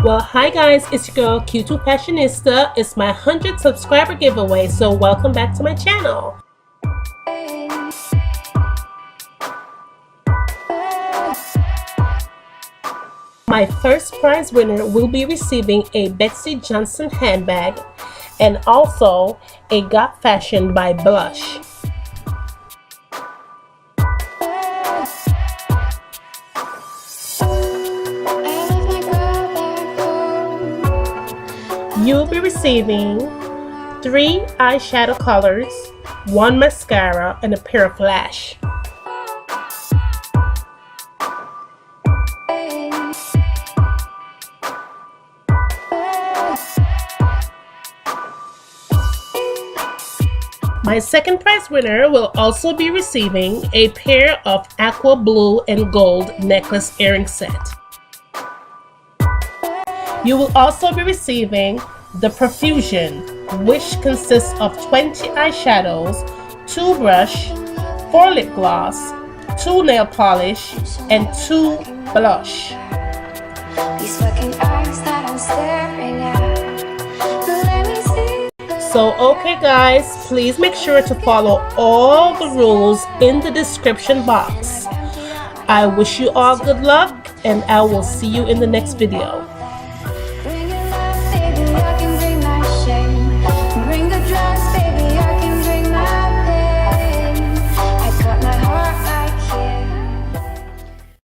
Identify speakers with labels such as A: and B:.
A: Well, hi guys, it's your girl Q2 Fashionista. It's my 100 subscriber giveaway, so welcome back to my channel. My first prize winner will be receiving a Betsey Johnson handbag and also a Got Fashion by Blush. You'll be receiving 3 eyeshadow colors, 1 mascara, and a pair of lash. My second prize winner will also be receiving a pair of aqua blue and gold necklace earring set. You will also be receiving the Profusion, which consists of 20 eyeshadows, 2 brush, 4 lip gloss, 2 nail polish, and 2 blush. So okay guys, please make sure to follow all the rules in the description box. I wish you all good luck and I will see you in the next video.